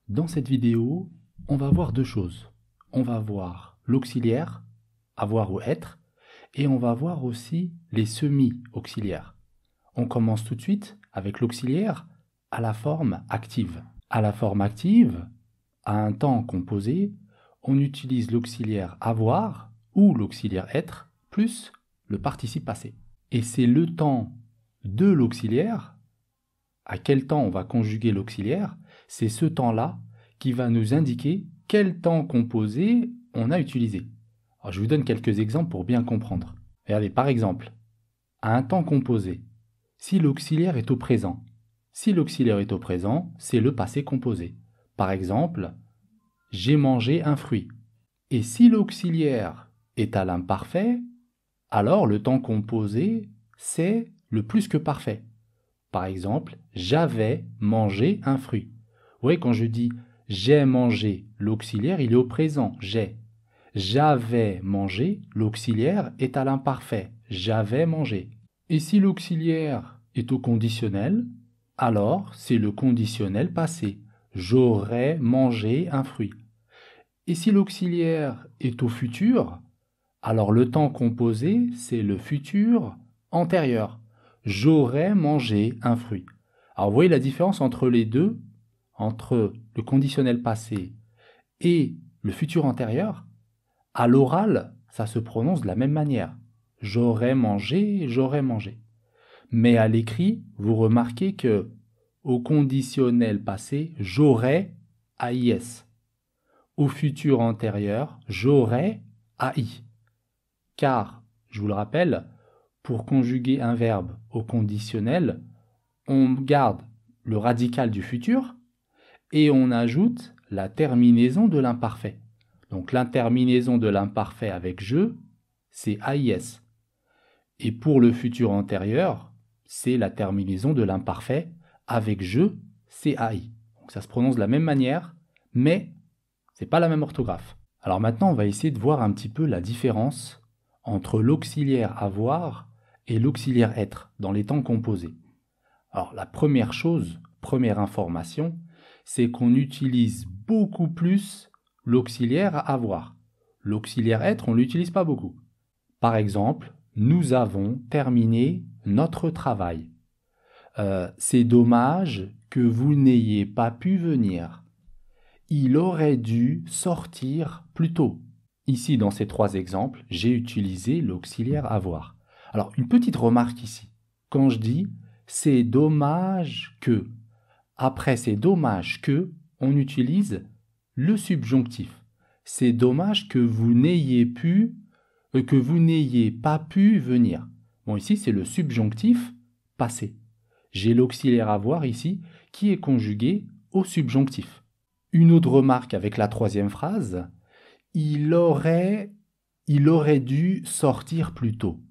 Dans cette vidéo, on va voir deux choses. On va voir l'auxiliaire, avoir ou être, et on va voir aussi les semi-auxiliaires. On commence tout de suite avec l'auxiliaire à la forme active. À la forme active, à un temps composé, on utilise l'auxiliaire avoir ou l'auxiliaire être plus le participe passé. Et c'est le temps de l'auxiliaire, à quel temps on va conjuguer l'auxiliaire, c'est ce temps-là qui va nous indiquer quel temps composé on a utilisé. Alors, je vous donne quelques exemples pour bien comprendre. Regardez, par exemple, à un temps composé, si l'auxiliaire est au présent, c'est le passé composé. Par exemple, j'ai mangé un fruit. Et si l'auxiliaire est à l'imparfait, alors le temps composé, c'est le plus que parfait. Par exemple, j'avais mangé un fruit. Vous voyez, quand je dis j'ai mangé, l'auxiliaire, il est au présent, j'ai. J'avais mangé, l'auxiliaire est à l'imparfait, j'avais mangé. Et si l'auxiliaire est au conditionnel, alors c'est le conditionnel passé. J'aurais mangé un fruit. Et si l'auxiliaire est au futur, alors le temps composé, c'est le futur antérieur. J'aurais mangé un fruit. Alors vous voyez la différence entre les deux, entre le conditionnel passé et le futur antérieur. À l'oral, ça se prononce de la même manière. J'aurais mangé, j'aurais mangé. Mais à l'écrit, vous remarquez que au conditionnel passé, j'aurais AIS. Au futur antérieur, j'aurais AI. Car, je vous le rappelle, pour conjuguer un verbe au conditionnel, on garde le radical du futur et on ajoute la terminaison de l'imparfait. Donc l'interminaison de l'imparfait avec je, c'est AIS. Et pour le futur antérieur, c'est la terminaison de l'imparfait avec je, c'est AI. Donc ça se prononce de la même manière, mais c'est pas la même orthographe. Alors maintenant, on va essayer de voir un petit peu la différence entre l'auxiliaire avoir et l'auxiliaire être dans les temps composés. Alors la première chose, première information, c'est qu'on utilise beaucoup plus l'auxiliaire avoir. L'auxiliaire être, on ne l'utilise pas beaucoup. Par exemple, nous avons terminé notre travail. C'est dommage que vous n'ayez pas pu venir. Il aurait dû sortir plus tôt. Ici, dans ces trois exemples, j'ai utilisé l'auxiliaire avoir. Alors, une petite remarque ici. Quand je dis « c'est dommage que », après « c'est dommage que », on utilise le subjonctif. C'est dommage que vous n'ayez pas pu venir. Bon, ici, c'est le subjonctif passé. J'ai l'auxiliaire avoir ici qui est conjugué au subjonctif. Une autre remarque avec la troisième phrase, il aurait dû sortir plus tôt.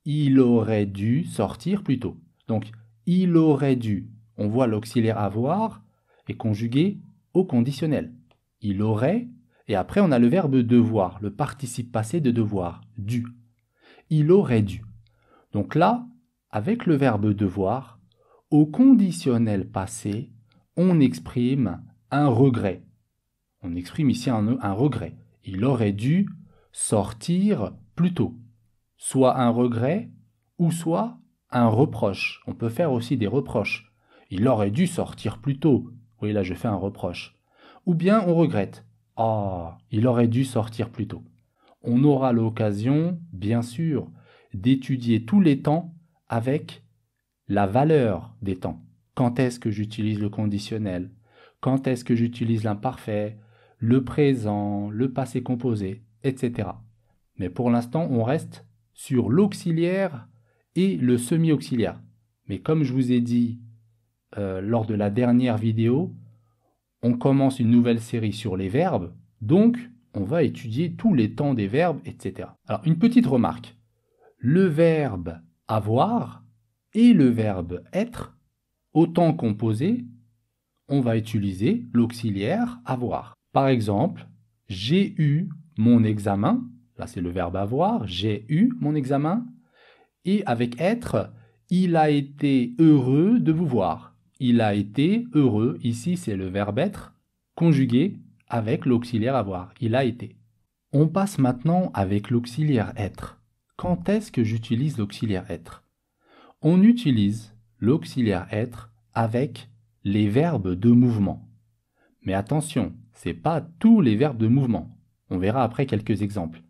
Il aurait dû sortir plus tôt. Donc, il aurait dû, on voit l'auxiliaire avoir est conjugué au conditionnel. Il aurait, et après on a le verbe devoir, le participe passé de devoir, dû. Il aurait dû. Donc là, avec le verbe devoir, au conditionnel passé, on exprime un regret. On exprime ici un regret. Il aurait dû sortir plus tôt. Soit un regret ou soit un reproche. On peut faire aussi des reproches. Il aurait dû sortir plus tôt. Oui, là je fais un reproche. Ou bien on regrette. Ah, il aurait dû sortir plus tôt. On aura l'occasion, bien sûr, d'étudier tous les temps avec la valeur des temps. Quand est-ce que j'utilise le conditionnel? Quand est-ce que j'utilise l'imparfait? Le présent, le passé composé, etc. Mais pour l'instant, on reste sur l'auxiliaire et le semi-auxiliaire. Mais comme je vous ai dit lors de la dernière vidéo, on commence une nouvelle série sur les verbes, donc on va étudier tous les temps des verbes, etc. Alors, une petite remarque. Le verbe avoir et le verbe être, au temps composé, on va utiliser l'auxiliaire avoir. Par exemple, j'ai eu mon examen, là c'est le verbe avoir, j'ai eu mon examen, et avec être, il a été heureux de vous voir. Il a été heureux, ici c'est le verbe être, conjugué avec l'auxiliaire avoir. Il a été. On passe maintenant avec l'auxiliaire être. Quand est-ce que j'utilise l'auxiliaire être? On utilise l'auxiliaire être avec les verbes de mouvement. Mais attention, ce n'est pas tous les verbes de mouvement. On verra après quelques exemples.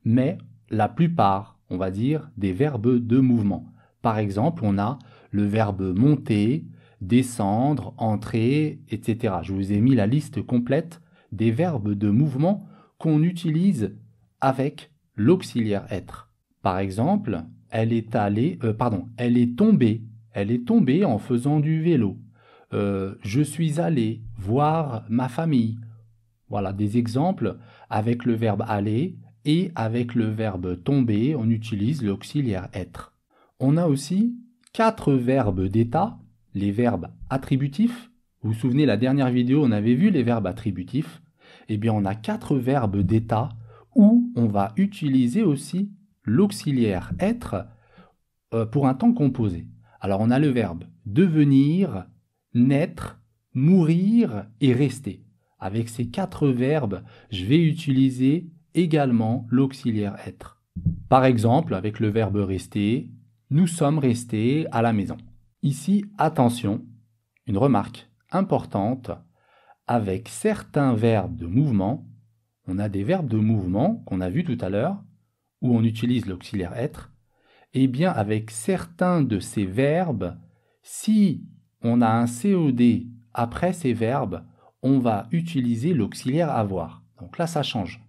Mais la plupart, on va dire, des verbes de mouvement. Par exemple, on a le verbe monter, descendre, entrer, etc. Je vous ai mis la liste complète des verbes de mouvement qu'on utilise avec l'auxiliaire être. Par exemple, elle est tombée. Elle est tombée en faisant du vélo. Je suis allé voir ma famille. Voilà des exemples avec le verbe aller et avec le verbe tomber, on utilise l'auxiliaire être. On a aussi 4 verbes d'état, les verbes attributifs. Vous vous souvenez, la dernière vidéo, on avait vu les verbes attributifs. Eh bien, on a 4 verbes d'état où on va utiliser aussi l'auxiliaire être pour un temps composé. Alors, on a le verbe devenir, naître, mourir et rester. Avec ces 4 verbes, je vais utiliser également l'auxiliaire être. Par exemple, avec le verbe rester, nous sommes restés à la maison. Ici, attention, une remarque importante, avec certains verbes de mouvement, on a des verbes de mouvement qu'on a vus tout à l'heure, où on utilise l'auxiliaire être, et bien avec certains de ces verbes, si on a un COD après ces verbes, on va utiliser l'auxiliaire avoir. Donc là, ça change.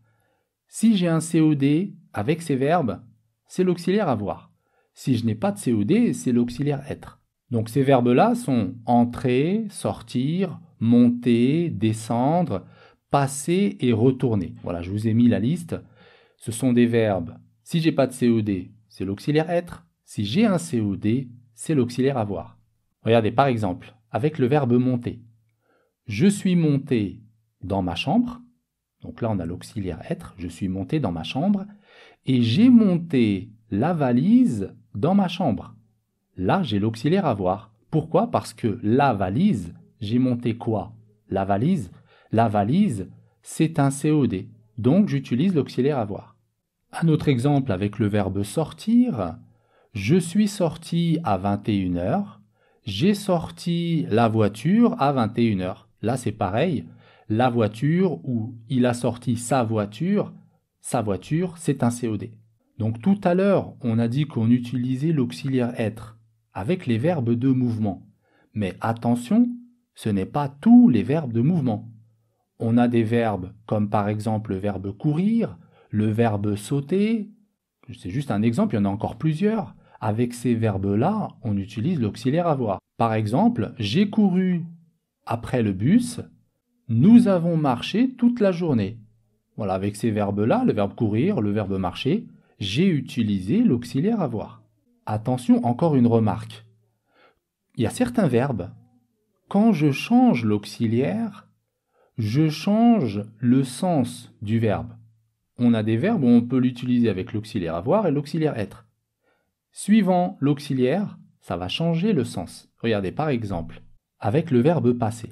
Si j'ai un COD avec ces verbes, c'est l'auxiliaire avoir. Si je n'ai pas de COD, c'est l'auxiliaire être. Donc ces verbes-là sont entrer, sortir, monter, descendre, passer et retourner. Voilà, je vous ai mis la liste. Ce sont des verbes. Si j'ai pas de COD, c'est l'auxiliaire être. Si j'ai un COD, c'est l'auxiliaire avoir. Regardez, par exemple, avec le verbe monter. Je suis monté dans ma chambre. Donc là, on a l'auxiliaire être. Je suis monté dans ma chambre. Et j'ai monté la valise dans ma chambre. Là, j'ai l'auxiliaire avoir. Pourquoi? Parce que la valise, j'ai monté quoi? La valise. La valise, c'est un COD. Donc, j'utilise l'auxiliaire avoir. Un autre exemple avec le verbe sortir. Je suis sorti à 21h. J'ai sorti la voiture à 21h. Là, c'est pareil. La voiture ou il a sorti sa voiture, c'est un COD. Donc tout à l'heure, on a dit qu'on utilisait l'auxiliaire être avec les verbes de mouvement. Mais attention, ce n'est pas tous les verbes de mouvement. On a des verbes comme par exemple le verbe courir, le verbe sauter. C'est juste un exemple, il y en a encore plusieurs. Avec ces verbes-là, on utilise l'auxiliaire avoir. Par exemple, j'ai couru après le bus, nous avons marché toute la journée. Voilà, avec ces verbes-là, le verbe courir, le verbe marcher, j'ai utilisé l'auxiliaire avoir. Attention, encore une remarque. Il y a certains verbes, quand je change l'auxiliaire, je change le sens du verbe. On a des verbes où on peut l'utiliser avec l'auxiliaire avoir et l'auxiliaire être. Suivant l'auxiliaire, ça va changer le sens. Regardez par exemple, avec le verbe passer.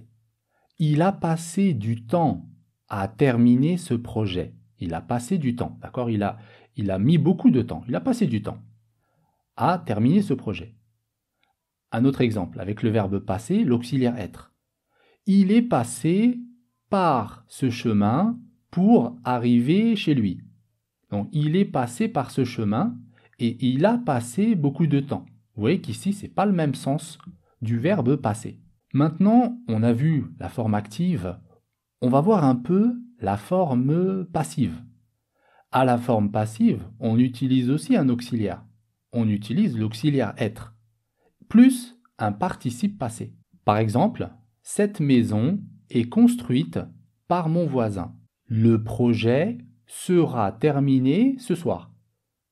Il a passé du temps à terminer ce projet. Il a passé du temps, d'accord? Il a mis beaucoup de temps. Il a passé du temps à terminer ce projet. Un autre exemple, avec le verbe passer, l'auxiliaire être. Il est passé par ce chemin pour arriver chez lui. Donc, il est passé par ce chemin et il a passé beaucoup de temps. Vous voyez qu'ici, ce n'est pas le même sens du verbe passer. Maintenant, on a vu la forme active. On va voir un peu la forme passive. À la forme passive, on utilise aussi un auxiliaire. On utilise l'auxiliaire être, plus un participe passé. Par exemple, cette maison est construite par mon voisin. Le projet sera terminé ce soir.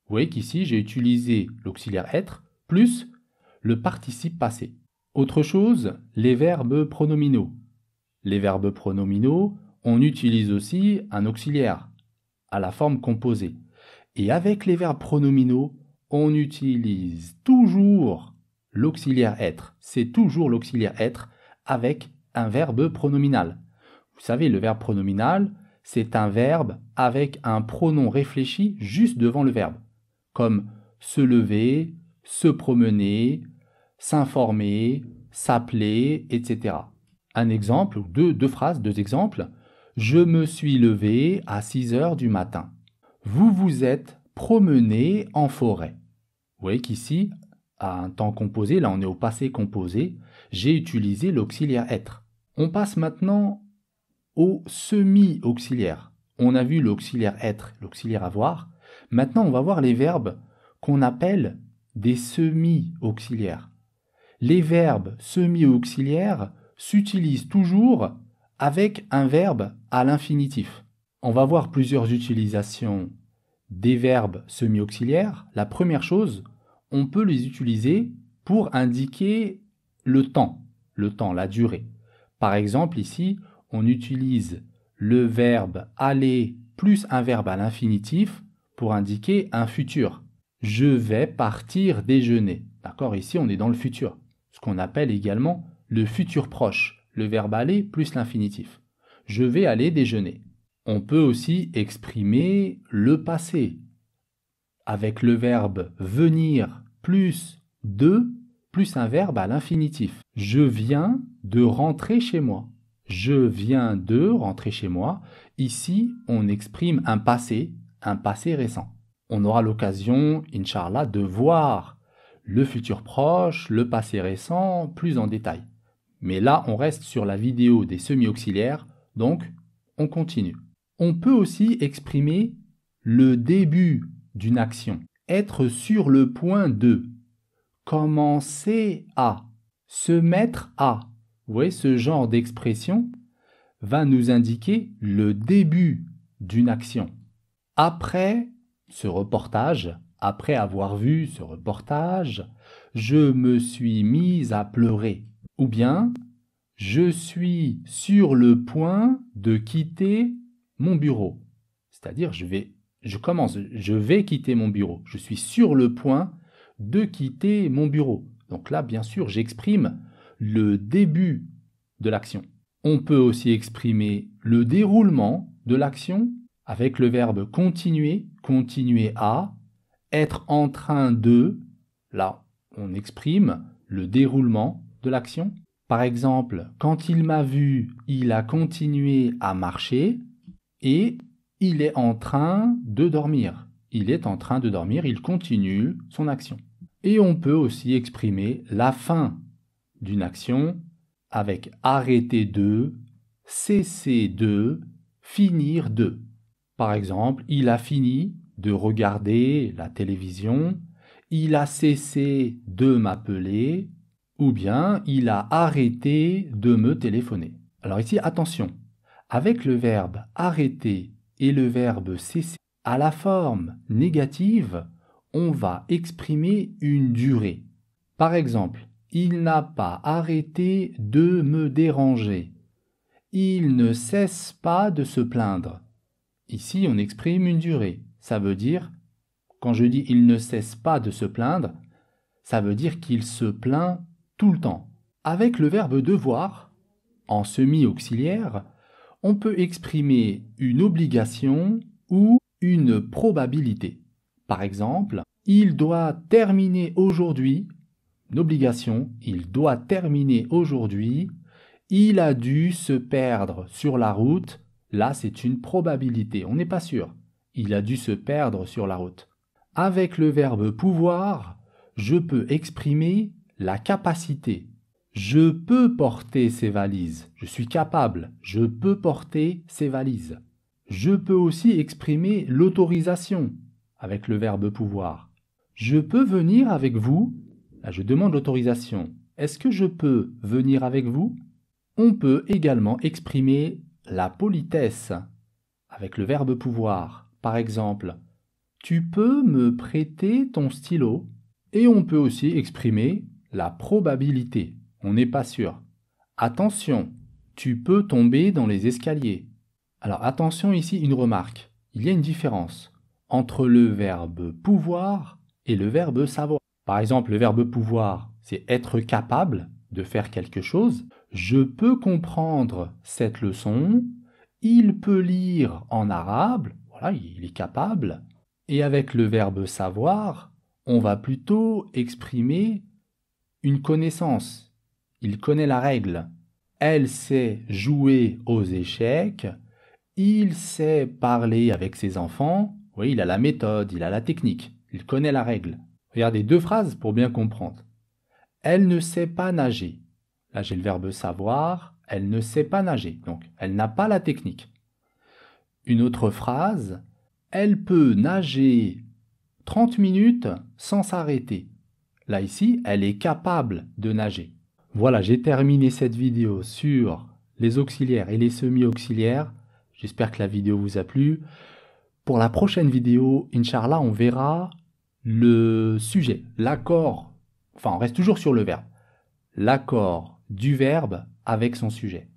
Vous voyez qu'ici, j'ai utilisé l'auxiliaire être plus le participe passé. Autre chose, les verbes pronominaux. Les verbes pronominaux, on utilise aussi un auxiliaire à la forme composée. Et avec les verbes pronominaux, on utilise toujours l'auxiliaire être. C'est toujours l'auxiliaire être avec un verbe pronominal. Vous savez, le verbe pronominal, c'est un verbe avec un pronom réfléchi juste devant le verbe, comme se lever, se promener, s'informer, s'appeler, etc. Un exemple, ou deux phrases, deux exemples. Je me suis levé à 6 heures du matin. Vous vous êtes promené en forêt. Vous voyez qu'ici, à un temps composé, là on est au passé composé, j'ai utilisé l'auxiliaire être. On passe maintenant au semi-auxiliaire. On a vu l'auxiliaire être, l'auxiliaire avoir. Maintenant, on va voir les verbes qu'on appelle des semi-auxiliaires. Les verbes semi-auxiliaires s'utilisent toujours avec un verbe à l'infinitif. On va voir plusieurs utilisations des verbes semi-auxiliaires. La première chose, on peut les utiliser pour indiquer le temps, la durée. Par exemple, ici, on utilise le verbe aller plus un verbe à l'infinitif pour indiquer un futur. Je vais partir déjeuner. D'accord, ici on est dans le futur. Ce qu'on appelle également le futur proche, le verbe aller plus l'infinitif. Je vais aller déjeuner. On peut aussi exprimer le passé avec le verbe venir plus de plus un verbe à l'infinitif. Je viens de rentrer chez moi. Je viens de rentrer chez moi. Ici, on exprime un passé récent. On aura l'occasion, Inch'Allah, de voir le futur proche, le passé récent, plus en détail. Mais là, on reste sur la vidéo des semi-auxiliaires, donc on continue. On peut aussi exprimer le début d'une action. Être sur le point de. Commencer à. Se mettre à. Vous voyez, ce genre d'expression va nous indiquer le début d'une action. Après ce reportage, après avoir vu ce reportage, je me suis mise à pleurer. Ou bien, je suis sur le point de quitter mon bureau. C'est-à-dire, je vais quitter mon bureau. Je suis sur le point de quitter mon bureau. Donc là, bien sûr, j'exprime le début de l'action. On peut aussi exprimer le déroulement de l'action avec le verbe continuer, continuer à, être en train de. Là, on exprime le déroulement de l'action. Par exemple, quand il m'a vu, il a continué à marcher et il est en train de dormir. Il est en train de dormir, il continue son action. Et on peut aussi exprimer la fin d'une action avec arrêter de, cesser de, finir de. Par exemple, il a fini de regarder la télévision, il a cessé de m'appeler, ou bien il a arrêté de me téléphoner. Alors ici, attention, avec le verbe arrêter et le verbe cesser, à la forme négative, on va exprimer une durée. Par exemple, il n'a pas arrêté de me déranger. Il ne cesse pas de se plaindre. Ici, on exprime une durée. Ça veut dire, quand je dis il ne cesse pas de se plaindre, ça veut dire qu'il se plaint tout le temps. Avec le verbe devoir, en semi-auxiliaire, on peut exprimer une obligation ou une probabilité. Par exemple, il doit terminer aujourd'hui. Une obligation, il doit terminer aujourd'hui. Il a dû se perdre sur la route. Là, c'est une probabilité, on n'est pas sûr. Il a dû se perdre sur la route. Avec le verbe pouvoir, je peux exprimer la capacité. Je peux porter ces valises. Je suis capable. Je peux porter ces valises. Je peux aussi exprimer l'autorisation avec le verbe pouvoir. Je peux venir avec vous. Là, je demande l'autorisation. Est-ce que je peux venir avec vous? On peut également exprimer la politesse avec le verbe pouvoir. Par exemple, tu peux me prêter ton stylo? Et on peut aussi exprimer la probabilité. On n'est pas sûr. Attention, tu peux tomber dans les escaliers. Alors attention ici, une remarque. Il y a une différence entre le verbe pouvoir et le verbe savoir. Par exemple, le verbe pouvoir, c'est être capable. de faire quelque chose. Je peux comprendre cette leçon. Il peut lire en arabe. Voilà, il est capable. Et avec le verbe savoir, on va plutôt exprimer une connaissance. Il connaît la règle. Elle sait jouer aux échecs. Il sait parler avec ses enfants. Oui, il a la méthode, il a la technique. Il connaît la règle. Regardez 2 phrases pour bien comprendre. Elle ne sait pas nager. Là, j'ai le verbe savoir. Elle ne sait pas nager. Donc, elle n'a pas la technique. Une autre phrase. Elle peut nager 30 minutes sans s'arrêter. Là, ici, elle est capable de nager. Voilà, j'ai terminé cette vidéo sur les auxiliaires et les semi-auxiliaires. J'espère que la vidéo vous a plu. Pour la prochaine vidéo, Inch'Allah, on verra le sujet, l'accord. Enfin, on reste toujours sur le verbe. L'accord du verbe avec son sujet.